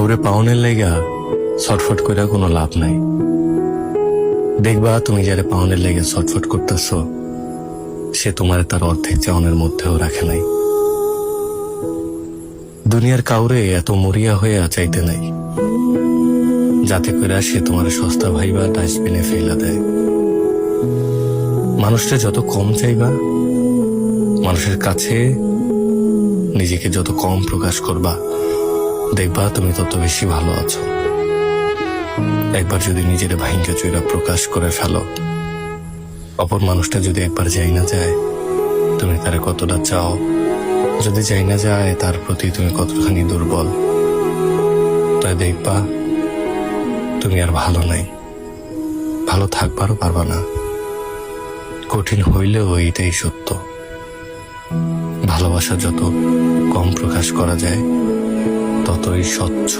কাউরে পাওনের লেগা ছটফট করে কোনো লাভ নাই। দেখবা তুমি যারে পাওনের লেগে ছটফট করতেছ, সে তোমার তার অর্ধেক চাওনের মধ্যেও রাখে নাই। দুনিয়ার কাউরে এত মরিয়া হয়ে চাইতে নাই, যাতে করে সে তোমার সস্তা ভাইবা ডাস্টবিনে ফেলা দেয়। মানুষটা যত কম চাইবা, মানুষের কাছে নিজেকে যত কম প্রকাশ করবা, দেখবা তুমি তত বেশি ভালো আছো। একবার যদি নিজের ভাইঙ্গা চুইরা প্রকাশ করে ফেলো, অপর মানুষটা যদি একবার যাই না যায় তুমি তারে কতটা চাও, যদি যাই না যায় তার প্রতি তুমি কতখানি দুর্বল, তাই দেখবা তুমি আর ভালো নাই, ভালো থাকবারও পারবা না। কঠিন হইলেও এইটাই সত্য, ভালোবাসা যত কম প্রকাশ করা যায় ততই স্বচ্ছ